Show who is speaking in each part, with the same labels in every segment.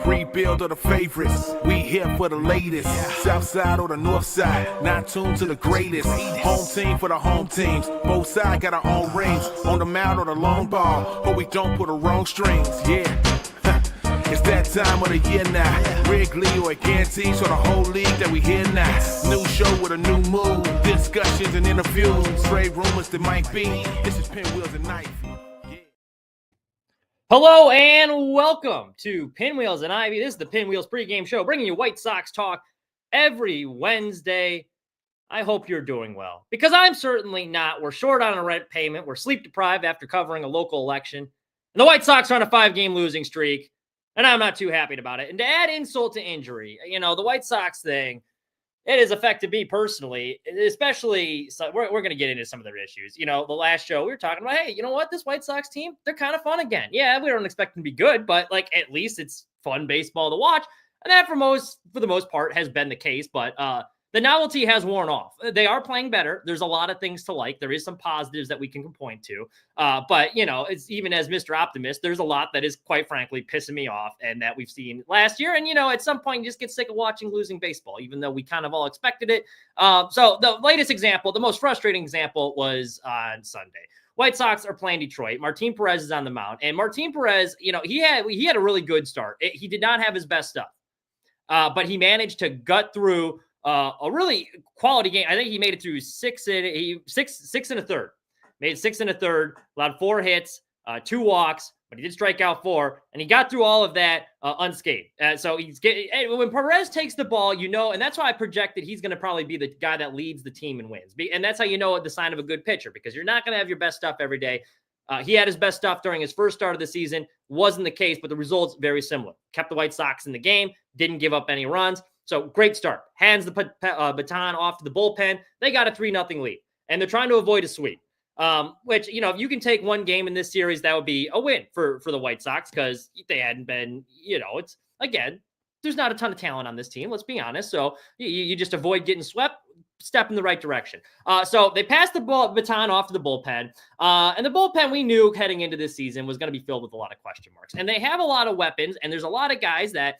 Speaker 1: rebuild or the favorites. We here for the latest. South side or the north side, not tuned to the greatest. Home team for the home teams. Both sides got our own rings. On the mound or the long ball, but we don't put the wrong strings. Yeah. It's that time of the year now. Wrigley or Ganty, so the whole league that we hear now. New show with a new mood. Discussions and interviews. Straight rumors that might be. This is Pinwheels and Knife.
Speaker 2: Hello and welcome to Pinwheels and Ivy. This is the Pinwheels pregame show, bringing you White Sox talk every Wednesday. I hope you're doing well, because I'm certainly not. We're short on a rent payment. We're sleep deprived after covering a local election. And the White Sox are on a 5-game losing streak, and I'm not too happy about it. And to add insult to injury, the White Sox thing, it has affected me personally, especially. So we're going to get into some of their issues. The last show we were talking about, hey, you know what? This White Sox team, they're kind of fun again. Yeah, we don't expect them to be good, but at least it's fun baseball to watch. And that for the most part has been the case. But the novelty has worn off. They are playing better. There's a lot of things to like. There is some positives that we can point to. But it's even as Mr. Optimist, there's a lot that is quite frankly pissing me off and that we've seen last year. And, at some point you just get sick of watching losing baseball, even though we kind of all expected it. So the latest example, the most frustrating example was on Sunday. White Sox are playing Detroit. Martin Perez is on the mound. And Martin Perez, he had a really good start. He did not have his best stuff. But he managed to gut through a really quality game. I think he made it through six and a third. Made 6 and a third, allowed 4 hits, 2 walks, but he did strike out 4, and he got through all of that unscathed. So when Perez takes the ball, and that's why I projected he's going to probably be the guy that leads the team and wins. And that's how you know the sign of a good pitcher, because you're not going to have your best stuff every day. He had his best stuff during his first start of the season. Wasn't the case, but the results very similar. Kept the White Sox in the game, didn't give up any runs. So great start. Hands the baton off to the bullpen. They got a 3-0 lead, and they're trying to avoid a sweep. Which, if you can take one game in this series, that would be a win for the White Sox, because they hadn't been, it's, again, there's not a ton of talent on this team, let's be honest. So you just avoid getting swept, step in the right direction. So they passed the baton off to the bullpen. And the bullpen, we knew heading into this season, was going to be filled with a lot of question marks. And they have a lot of weapons, and there's a lot of guys that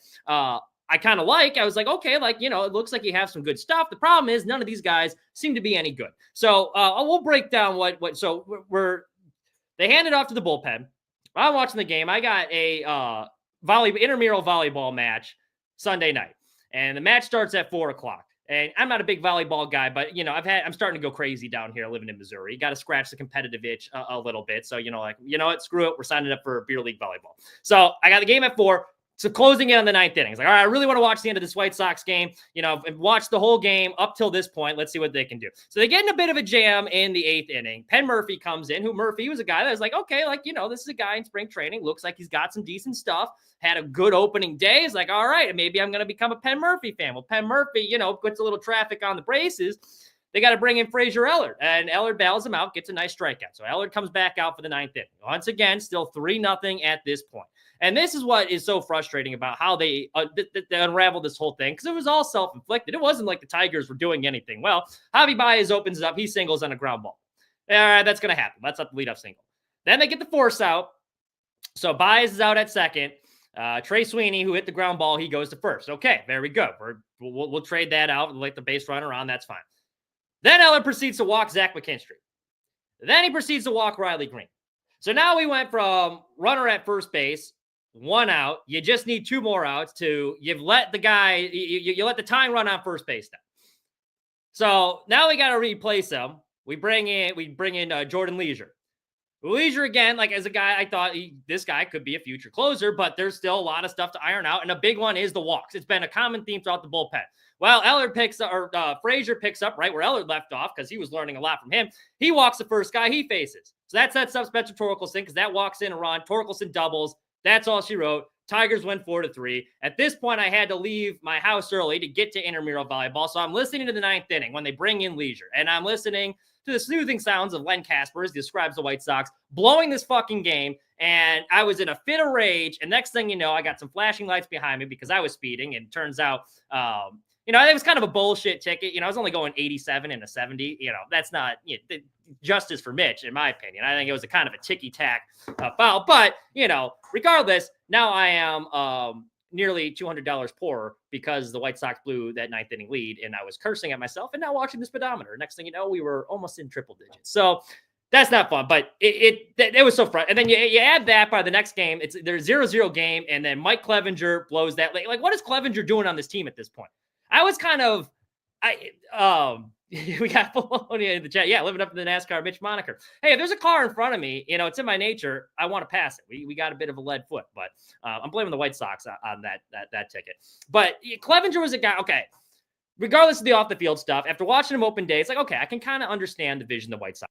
Speaker 2: I kind of like. I was like, okay, it looks like you have some good stuff. The problem is none of these guys seem to be any good. So we'll break down they handed off to the bullpen. I'm watching the game. I got a intramural volleyball match Sunday night, and the match starts at 4:00. And I'm not a big volleyball guy, but I'm starting to go crazy down here living in Missouri. Got to scratch the competitive itch a little bit. So what, screw it, we're signing up for beer league volleyball. So I got the game at 4. So closing in on the 9th inning. It's like, all right, I really want to watch the end of this White Sox game, and watch the whole game up till this point. Let's see what they can do. So they get in a bit of a jam in the 8th inning. Penn Murphy comes in, he was a guy that was like, okay, this is a guy in spring training. Looks like he's got some decent stuff. Had a good opening day. It's like, all right, maybe I'm going to become a Penn Murphy fan. Well, Penn Murphy, puts a little traffic on the braces. They got to bring in Frazier Ellard, and Ellard bails him out, gets a nice strikeout. So Ellard comes back out for the 9th inning. Once again, still 3-0 at this point. And this is what is so frustrating about how they unraveled this whole thing, because it was all self-inflicted. It wasn't like the Tigers were doing anything well. Javi Baez opens it up. He singles on a ground ball. All right, that's going to happen. That's up the leadoff single. Then they get the force out. So Baez is out at second. Trey Sweeney, who hit the ground ball, he goes to first. Okay, very good. We'll trade that out and let the base runner on. That's fine. Then Ellard proceeds to walk Zach McKinstry. Then he proceeds to walk Riley Green. So now we went from runner at first base, 1 out. You just need 2 more outs you've let the guy, you let the tying run on first base now. So now we got to replace him. We bring in Jordan Leisure. Leisure, again, as a guy, I thought this guy could be a future closer, but there's still a lot of stuff to iron out. And a big one is the walks. It's been a common theme throughout the bullpen. Well, Frazier picks up right where Ellard left off, because he was learning a lot from him. He walks the first guy he faces. So that sets up Spencer Torkelson, because that walks in a run. Torkelson doubles. That's all she wrote. Tigers win 4-3. At this point, I had to leave my house early to get to intramural volleyball. So I'm listening to the 9th inning when they bring in Leisure. And I'm listening to the soothing sounds of Len Kasper, as he describes the White Sox, blowing this fucking game. And I was in a fit of rage. And next thing you know, I got some flashing lights behind me because I was speeding. And it turns out, it was kind of a bullshit ticket. I was only going 87 and a 70. That's not justice for Mitch, in my opinion. I think it was a kind of a ticky-tack foul. But, regardless, now I am nearly $200 poorer because the White Sox blew that 9th inning lead, and I was cursing at myself. And now watching the speedometer, next thing you know, we were almost in triple digits. So that's not fun, but it was so frustrating. And then you add that by the next game, there's 0-0 game, and then Mike Clevenger blows that. Like what is Clevenger doing on this team at this point? I was kind of, we got Bologna in the chat. Yeah, living up to the NASCAR Mitch moniker. Hey, if there's a car in front of me, it's in my nature. I want to pass it. We got a bit of a lead foot, but I'm blaming the White Sox on that ticket. But Clevenger was a guy. Okay, regardless of the off the field stuff, after watching him open day, it's like, okay, I can kind of understand the vision of the White Sox.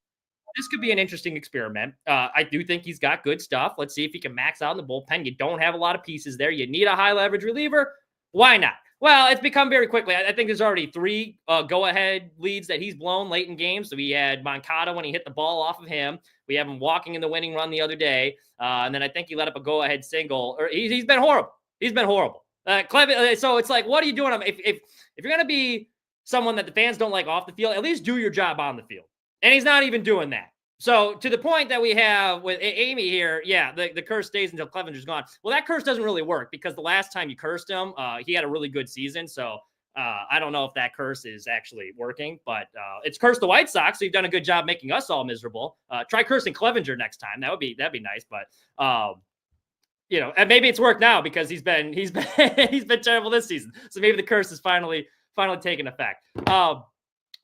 Speaker 2: This could be an interesting experiment. I do think he's got good stuff. Let's see if he can max out in the bullpen. You don't have a lot of pieces there. You need a high leverage reliever. Why not? Well, it's become very quickly. I think there's already 3 go-ahead leads that he's blown late in games. So we had Moncada when he hit the ball off of him. We have him walking in the winning run the other day. And then I think he let up a go-ahead single. Or he's been horrible. He's been horrible. So it's like, what are you doing? If you're going to be someone that the fans don't like off the field, at least do your job on the field. And he's not even doing that. So to the point that we have with Amy here, yeah, the curse stays until Clevenger's gone. Well, that curse doesn't really work because the last time you cursed him, he had a really good season. So I don't know if that curse is actually working, but it's cursed the White Sox. So you've done a good job making us all miserable. Try cursing Clevenger next time. That'd be nice. But and maybe it's worked now because he's been he's been terrible this season. So maybe the curse is finally taking effect.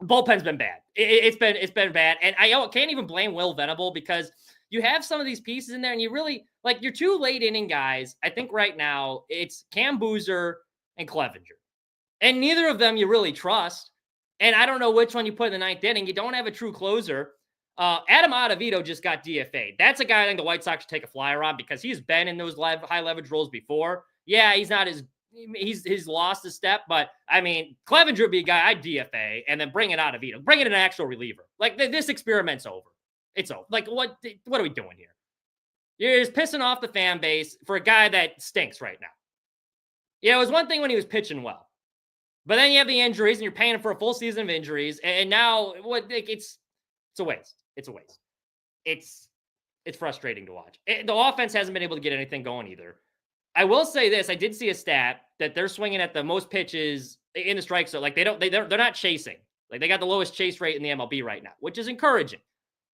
Speaker 2: Bullpen's been bad. It's been bad. And I can't even blame Will Venable because you have some of these pieces in there and you really like your 2 late inning guys. I think right now it's Cam Boozer and Clevenger. And neither of them you really trust. And I don't know which one you put in the 9th inning. You don't have a true closer. Adam Ottavino just got DFA'd. That's a guy I think the White Sox should take a flyer on because he's been in those high leverage roles before. Yeah, he's not as he's lost a step, but I mean, Clevenger would be a guy I'd DFA and then bring it out of Vito, bring it an actual reliever. Like this experiment's over. It's over. Like what are we doing here? You're just pissing off the fan base for a guy that stinks right now. It was one thing when he was pitching well, but then you have the injuries and you're paying him for a full season of injuries. And now it's a waste. It's a waste. It's frustrating to watch. The offense hasn't been able to get anything going either. I will say this. I did see a stat that they're swinging at the most pitches in the strike zone. Like they're not chasing. Like they got the lowest chase rate in the MLB right now, which is encouraging.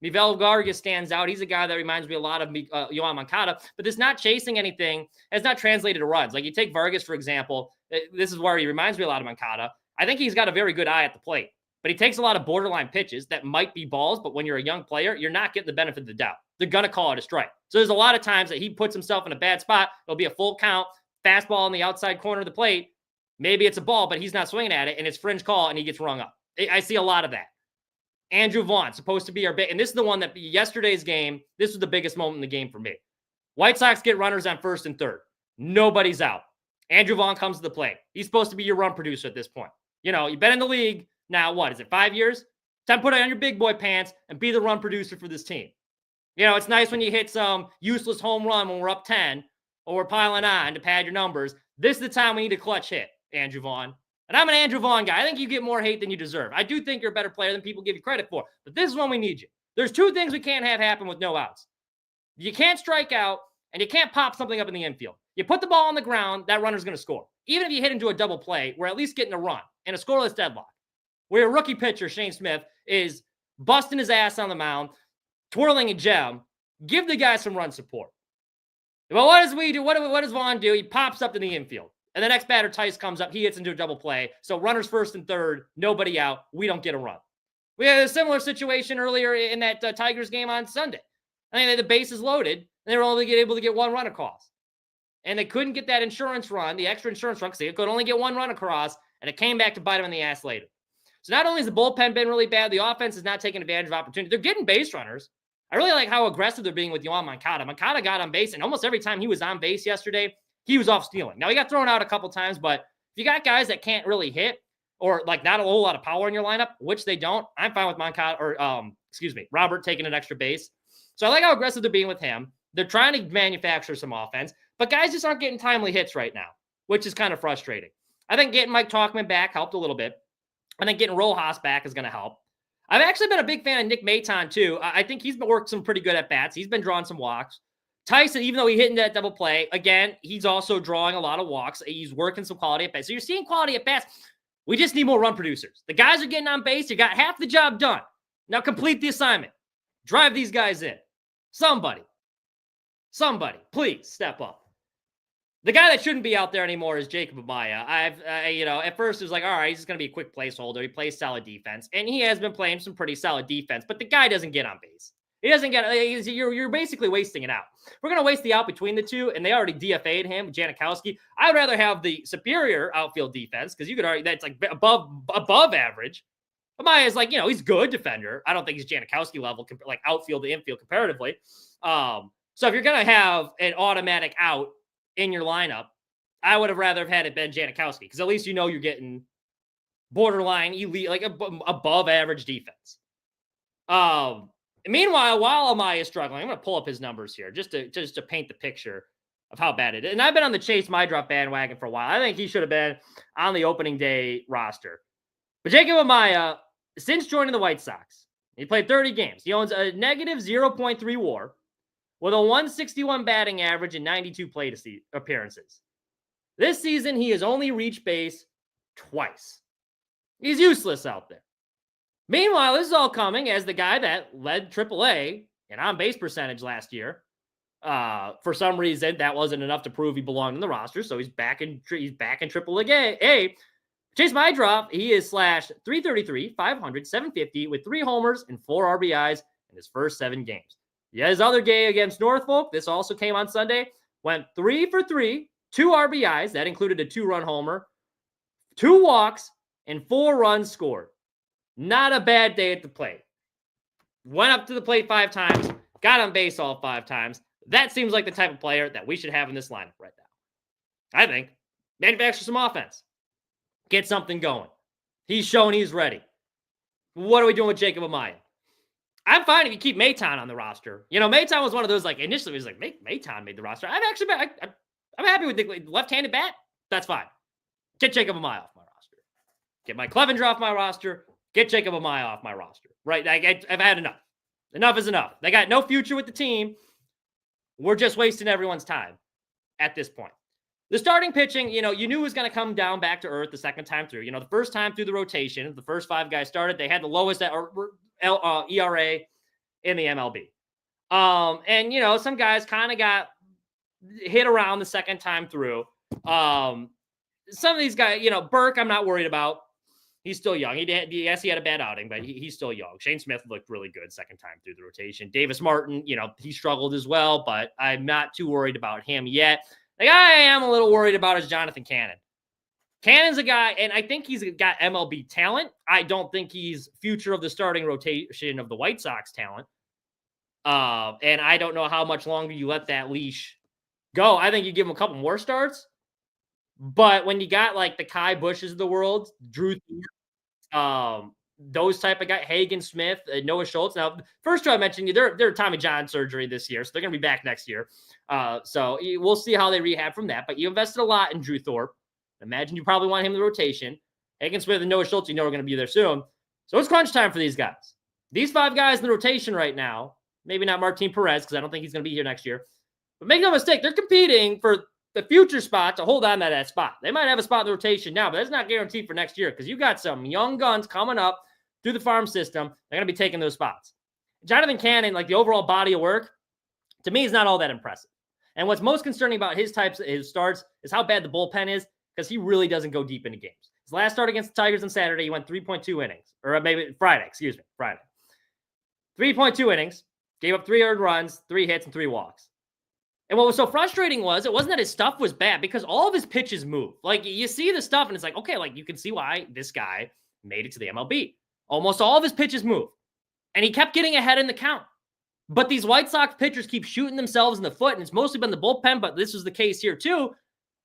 Speaker 2: Miguel Vargas stands out. He's a guy that reminds me a lot of Yoan Moncada, but this not chasing anything has not translated to runs. Like you take Vargas, for example, this is where he reminds me a lot of Moncada. I think he's got a very good eye at the plate, but he takes a lot of borderline pitches that might be balls, but when you're a young player, you're not getting the benefit of the doubt. They're going to call it a strike. So there's a lot of times that he puts himself in a bad spot. It'll be a full count, fastball on the outside corner of the plate. Maybe it's a ball, but he's not swinging at it, and it's fringe call, and he gets rung up. I see a lot of that. Andrew Vaughn, supposed to be our big, and this is the one that yesterday's game, this was the biggest moment in the game for me. White Sox get runners on 1st and 3rd. Nobody's out. Andrew Vaughn comes to the plate. He's supposed to be your run producer at this point. You've been in the league now, what is it, 5 years? Time to put on your big boy pants and be the run producer for this team. It's nice when you hit some useless home run when we're up 10 or we're piling on to pad your numbers. This is the time we need a clutch hit, Andrew Vaughn. And I'm an Andrew Vaughn guy. I think you get more hate than you deserve. I do think you're a better player than people give you credit for. But this is when we need you. There's 2 things we can't have happen with no outs. You can't strike out, and you can't pop something up in the infield. You put the ball on the ground, that runner's going to score. Even if you hit into a double play, we're at least getting a run and a scoreless deadlock. Where a rookie pitcher, Shane Smith, is busting his ass on the mound, twirling a gem. Give the guy some run support. Well, what does we do? What does Vaughn do? He pops up in the infield. And the next batter, Tice, comes up. He hits into a double play. So runners 1st and 3rd, nobody out. We don't get a run. We had a similar situation earlier in that Tigers game on Sunday. I think the base is loaded, and they were only able to get 1 run across. And they couldn't get that insurance run, the extra insurance run, because they could only get 1 run across, and it came back to bite them in the ass later. So not only has the bullpen been really bad, the offense is not taking advantage of opportunity. They're getting base runners. I really like how aggressive they're being with Yoan Moncada. Moncada got on base, and almost every time he was on base yesterday, he was off stealing. Now, he got thrown out a couple times, but if you got guys that can't really hit or like not a whole lot of power in your lineup, which they don't, I'm fine with Moncada or, Robert taking an extra base. So I like how aggressive they're being with him. They're trying to manufacture some offense, but guys just aren't getting timely hits right now, which is kind of frustrating. I think getting Mike Tauchman back helped a little bit. I think getting Rojas back is going to help. I've actually been a big fan of Nick Maton, too. I think he's been working some pretty good at-bats. He's been drawing some walks. Tyson, even though he hit in that double play, again, he's also drawing a lot of walks. He's working some quality at bats. So you're seeing quality at bats. We just need more run producers. The guys are getting on base. You got half the job done. Now complete the assignment. Drive these guys in. Somebody, please step up. The guy that shouldn't be out there anymore is Jacob Amaya. At first it was like, all right, he's just going to be a quick placeholder. He plays solid defense, and he has been playing some pretty solid defense, but the guy doesn't get on base. He doesn't get, you're basically wasting it out. We're going to waste the out between the two, and they already DFA'd him, Janikowski. I would rather have the superior outfield defense, because you could argue that's like above average. Amaya is like, he's good defender. I don't think he's Janikowski level, like outfield to infield comparatively. So if you're going to have an automatic out in your lineup, I would have rather have had it been Janikowski, because at least you're getting borderline elite, like above average defense. Meanwhile, while Amaya is struggling, I'm going to pull up his numbers here just to paint the picture of how bad it is. And I've been on the Chase Mydrop bandwagon for a while. I think he should have been on the opening day roster. But Jacob Amaya, since joining the White Sox, he played 30 games. He owns a negative 0.3 WAR with a 161 batting average and 92 plate appearances. This season, he has only reached base twice. He's useless out there. Meanwhile, this is all coming as the guy that led AAA in on-base percentage last year. For some reason, that wasn't enough to prove he belonged in the roster, so he's back in AAA. Chase Mydrop, he is slash 333, 500, 750 with 3 homers and 4 RBIs in his first 7 games. Yeah, his other game against Norfolk, this also came on Sunday, went 3 for 3, 2 RBIs. That included a 2-run homer, 2 walks, and 4 runs scored. Not a bad day at the plate. Went up to the plate 5 times, got on base all 5 times. That seems like the type of player that we should have in this lineup right now. I think. Manufacture some offense. Get something going. He's shown he's ready. What are we doing with Jacob Amaya? I'm fine if you keep Maton on the roster. Maton was one of those, like, initially it was like, Maton made the roster. I'm happy with the left-handed bat. That's fine. Get Jacob Amaya off my roster. Get Mike Clevenger off my roster. Get Jacob Amaya off my roster. Right? I've had enough. Enough is enough. They got no future with the team. We're just wasting everyone's time at this point. The starting pitching, you knew was going to come down back to earth the second time through. The first time through the rotation, the first 5 guys started, they had the lowest ERA in the MLB. And, some guys kind of got hit around the second time through. Some of these guys, Burke, I'm not worried about. He's still young. He had a bad outing, but he's still young. Shane Smith looked really good second time through the rotation. Davis Martin, he struggled as well, but I'm not too worried about him yet. The guy I am a little worried about is Jonathan Cannon. Cannon's a guy, and I think he's got MLB talent. I don't think he's future of the starting rotation of the White Sox talent. And I don't know how much longer you let that leash go. I think you give him a couple more starts. But when you got like the Kai Bushes of the world, Drew, those type of guys, Hagen Smith, Noah Schultz. Now, first two I mentioned, they're Tommy John surgery this year, so they're going to be back next year. So we'll see how they rehab from that. But you invested a lot in Drew Thorpe. Imagine you probably want him in the rotation. Hagen Smith and Noah Schultz, are going to be there soon. So it's crunch time for these guys. These 5 guys in the rotation right now, maybe not Martin Perez, because I don't think he's going to be here next year. But make no mistake, they're competing for the future spot to hold on to that spot. They might have a spot in the rotation now, but that's not guaranteed for next year because you got some young guns coming up through the farm system. They're going to be taking those spots. Jonathan Cannon, like the overall body of work, to me is not all that impressive. And what's most concerning about his starts is how bad the bullpen is because he really doesn't go deep into games. His last start against the Tigers on Saturday, he went 3.2 innings. Or maybe Friday. 3.2 innings, gave up 3 earned runs, 3 hits, and 3 walks. And what was so frustrating was it wasn't that his stuff was bad because all of his pitches move. Like you see the stuff and it's like, okay, like you can see why this guy made it to the MLB. Almost all of his pitches move. And he kept getting ahead in the count. But these White Sox pitchers keep shooting themselves in the foot, and it's mostly been the bullpen, but this was the case here too,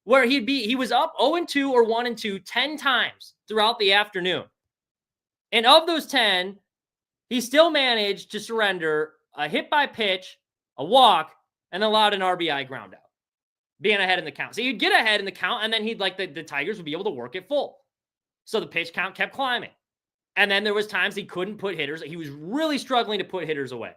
Speaker 2: where he was up 0-2 or 1-2 10 times throughout the afternoon. And of those 10, he still managed to surrender a hit by pitch, a walk, and allowed an RBI ground out, being ahead in the count. So you'd get ahead in the count, and then he'd like the Tigers would be able to work it full. So the pitch count kept climbing. And then there was times he couldn't put hitters. He was really struggling to put hitters away.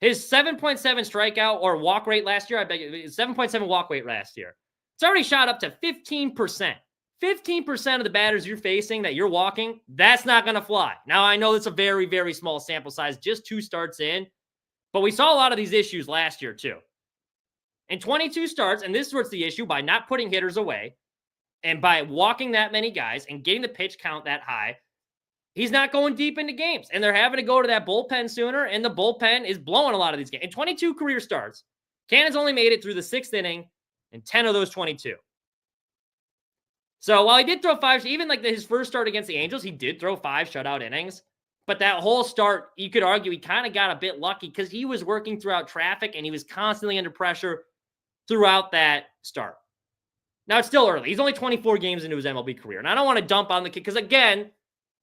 Speaker 2: His 7.7 strikeout or walk rate last year, I beg you, 7.7 walk rate last year. It's already shot up to 15%. 15% of the batters you're facing that you're walking, that's not going to fly. Now, I know it's a very, very small sample size, just 2 starts in, but we saw a lot of these issues last year too. In 22 starts, and this is what's the issue, by not putting hitters away and by walking that many guys and getting the pitch count that high, he's not going deep into games, and they're having to go to that bullpen sooner, and the bullpen is blowing a lot of these games. In 22 career starts, Cannon's only made it through the 6th inning in 10 of those 22. So while he did throw 5, even like his first start against the Angels, he did throw 5 shutout innings. But that whole start, you could argue he kind of got a bit lucky because he was working throughout traffic and he was constantly under pressure throughout that start. Now, it's still early. He's only 24 games into his MLB career. And I don't want to dump on the kid because, again,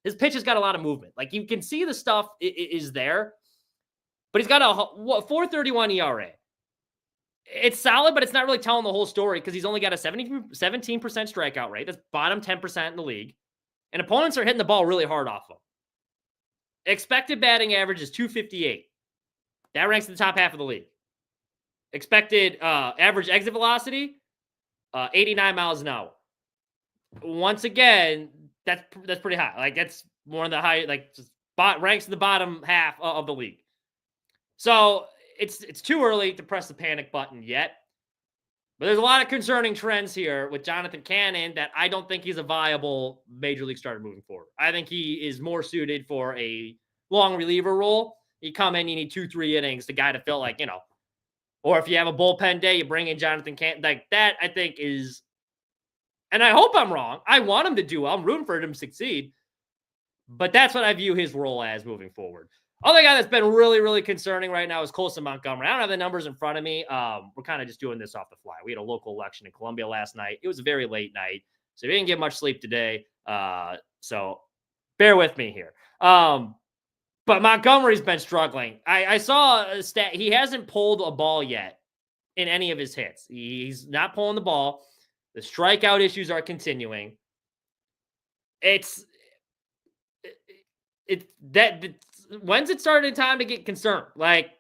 Speaker 2: his pitch has got a lot of movement. Like, you can see the stuff is there. But he's got a 4.31 ERA. It's solid, but it's not really telling the whole story because he's only got a 17% strikeout rate. That's bottom 10% in the league. And opponents are hitting the ball really hard off him. Expected batting average is 258. That ranks in the top half of the league. Expected average exit velocity, 89 miles an hour. Once again, that's pretty high. Like, that's one of the high, like, just ranks in the bottom half of the league. So it's too early to press the panic button yet. But there's a lot of concerning trends here with Jonathan Cannon that I don't think he's a viable major league starter moving forward. I think he is more suited for a long reliever role. You come in, you need 2-3 innings, the guy to fill, like, or if you have a bullpen day, you bring in Jonathan Cannon. Like, that, I think, is, and I hope I'm wrong. I want him to do well. I'm rooting for him to succeed. But that's what I view his role as moving forward. Other guy that's been really, really concerning right now is Colson Montgomery. I don't have the numbers in front of me. We're kind of just doing this off the fly. We had a local election in Columbia last night. It was a very late night, so we didn't get much sleep today. So bear with me here. But Montgomery's been struggling. I saw a stat. He hasn't pulled a ball yet in any of his hits. He's not pulling the ball. The strikeout issues are continuing. When's it starting time to get concerned? Like,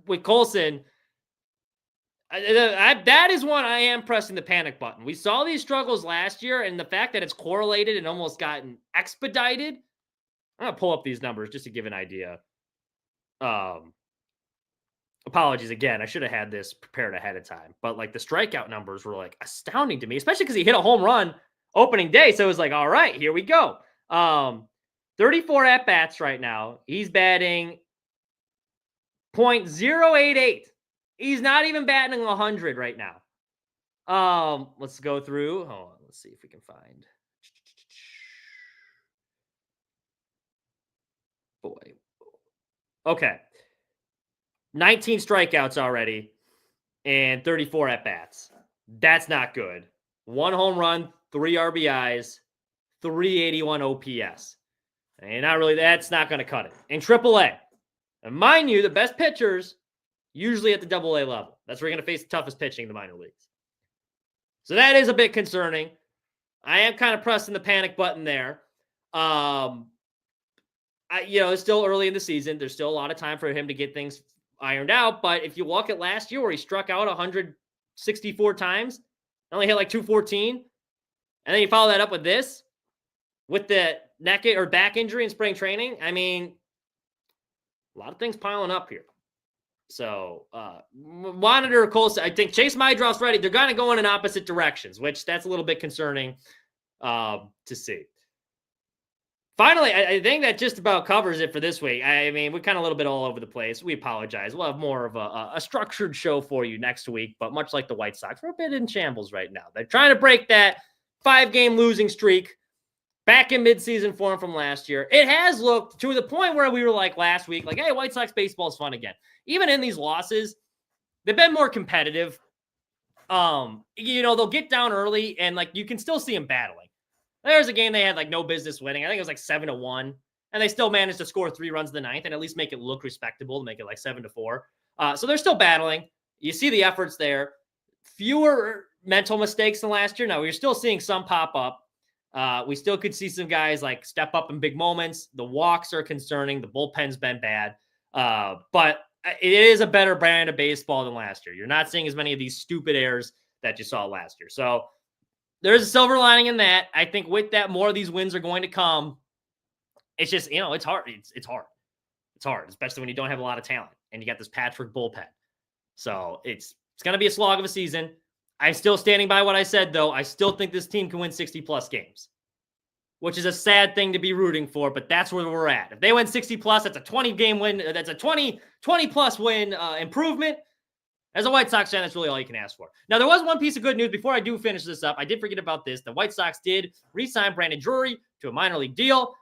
Speaker 2: with Colson, that is one I am pressing the panic button. We saw these struggles last year, and the fact that it's correlated and almost gotten expedited. I'm going to pull up these numbers just to give an idea. Apologies again. I should have had this prepared ahead of time. But, like, the strikeout numbers were, like, astounding to me, especially because he hit a home run opening day. So it was like, all right, here we go. 34 at-bats right now. He's batting .088. He's not even batting 100 right now. Let's go through. Hold on. Let's see if we can find. Boy. Okay. 19 strikeouts already and 34 at-bats. That's not good. 1 home run, 3 RBIs, 381 OPS. And that's not going to cut it. In AAA, and mind you, the best pitchers usually at the AA level. That's where you're going to face the toughest pitching in the minor leagues. So that is a bit concerning. I am kind of pressing the panic button there. It's still early in the season. There's still a lot of time for him to get things ironed out. But if you look at last year where he struck out 164 times, only hit like 214, and then you follow that up with this, with the neck or back injury in spring training, I mean, a lot of things piling up here. So, monitor Colson. I think Chase Meidroff's ready. They're going to go in opposite directions, which that's a little bit concerning to see. Finally, I think that just about covers it for this week. I mean, we're kind of a little bit all over the place. We apologize. We'll have more of a structured show for you next week, but much like the White Sox, we're a bit in shambles right now. They're trying to break that 5-game losing streak back in midseason form from last year. It has looked to the point where we were like last week, like, hey, White Sox baseball is fun again. Even in these losses, they've been more competitive. They'll get down early and, like, you can still see them battling. There's a game they had, like, no business winning. I think it was like 7-1, and they still managed to score 3 runs in the 9th and at least make it look respectable, to make it like 7-4. So they're still battling. You see the efforts there. Fewer mental mistakes than last year. Now, we're still seeing some pop up. We still could see some guys like step up in big moments. The walks are concerning. The bullpen's been bad. But it is a better brand of baseball than last year. You're not seeing as many of these stupid errors that you saw last year. So there's a silver lining in that. I think with that, more of these wins are going to come. It's just, it's hard. It's hard. It's hard, especially when you don't have a lot of talent and you got this patchwork bullpen. So it's going to be a slog of a season. I'm still standing by what I said, though. I still think this team can win 60-plus games, which is a sad thing to be rooting for, but that's where we're at. If they win 60-plus, that's a 20-game win. That's a 20-plus win improvement. As a White Sox fan, that's really all you can ask for. Now, there was one piece of good news before I do finish this up. I did forget about this. The White Sox did re-sign Brandon Drury to a minor league deal.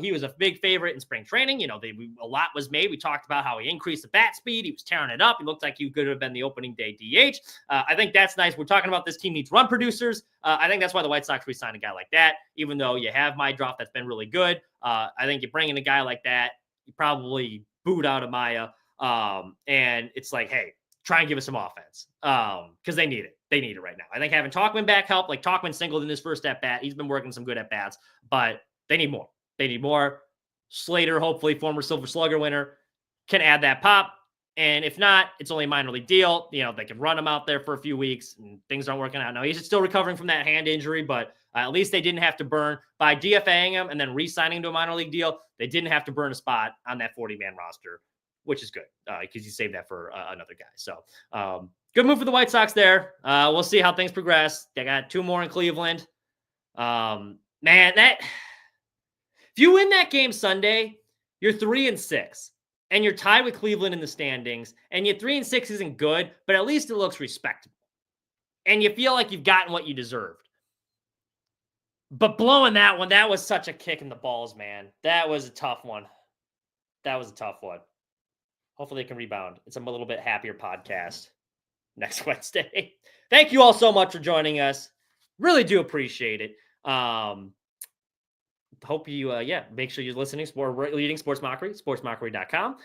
Speaker 2: He was a big favorite in spring training. A lot was made. We talked about how he increased the bat speed. He was tearing it up. He looked like he could have been the opening day DH. I think that's nice. We're talking about this team needs run producers. I think that's why the White Sox re-signed a guy like that, even though you have Mydroff that's been really good. I think you bring in a guy like that, you probably boot out of Maya. And it's like, hey, try and give us some offense because they need it. They need it right now. I think having Tauchman back helped. Like Tauchman singled in his first at-bat. He's been working some good at-bats, but they need more. They need more. Slater, hopefully former Silver Slugger winner, can add that pop. And if not, it's only a minor league deal. They can run him out there for a few weeks and things aren't working out. Now, he's still recovering from that hand injury, but at least they didn't have to burn by DFAing him and then re-signing him to a minor league deal. They didn't have to burn a spot on that 40-man roster, which is good because you saved that for another guy. So good move for the White Sox there. We'll see how things progress. They got 2 more in Cleveland. If you win that game Sunday, you're 3-6, and you're tied with Cleveland in the standings, and your 3-6 isn't good, but at least it looks respectable, and you feel like you've gotten what you deserved. But blowing that one, that was such a kick in the balls, man. That was a tough one. Hopefully they can rebound. It's a little bit happier podcast next Wednesday. Thank you all so much for joining us. Really do appreciate it. Hope you, make sure you're listening. Leading Sports Mockery, sportsmockery.com.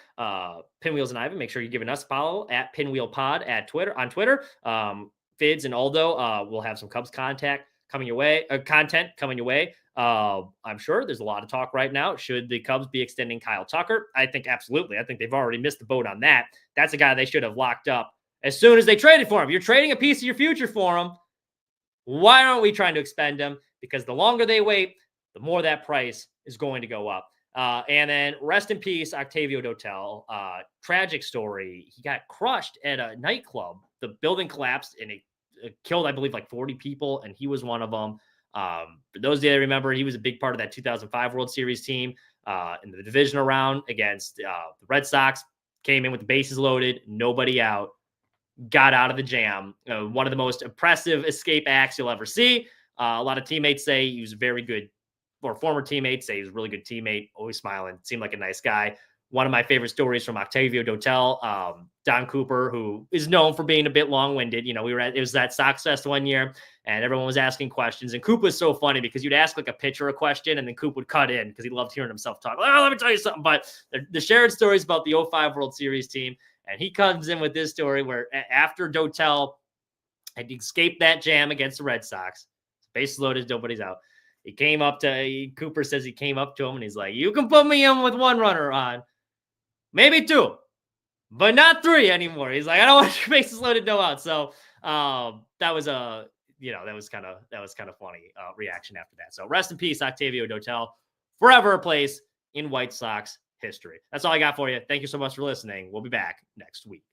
Speaker 2: Pinwheels and Ivan, make sure you're giving us a follow at PinwheelPod on Twitter. Fids and Aldo, we'll have some Cubs content coming your way. I'm sure there's a lot of talk right now. Should the Cubs be extending Kyle Tucker? I think absolutely. I think they've already missed the boat on that. That's a guy they should have locked up as soon as they traded for him. You're trading a piece of your future for him. Why aren't we trying to expend him? Because the longer they wait, the more that price is going to go up. And then rest in peace, Octavio Dotel. Tragic story. He got crushed at a nightclub. The building collapsed and it killed, I believe, like 40 people, and he was one of them. For those that remember, he was a big part of that 2005 World Series team in the divisional round against the Red Sox. Came in with the bases loaded, nobody out, got out of the jam. One of the most impressive escape acts you'll ever see. A lot of teammates say he was a very good, or former teammates say he was a really good teammate, always smiling, seemed like a nice guy. One of my favorite stories from Octavio Dotel, Don Cooper, who is known for being a bit long-winded. It was that Sox Fest one year, and everyone was asking questions. And Coop was so funny because you'd ask like a pitcher a question, and then Coop would cut in because he loved hearing himself talk. Oh, let me tell you something. But the shared stories about the 05 World Series team, and he comes in with this story where after Dotel had escaped that jam against the Red Sox, bases loaded, nobody's out. Cooper says he came up to him and he's like, you can put me in with 1 runner on, maybe 2, but not 3 anymore. He's like, I don't want your bases loaded, no out. So that was kind of funny reaction after that. So rest in peace, Octavio Dotel, forever a place in White Sox history. That's all I got for you. Thank you so much for listening. We'll be back next week.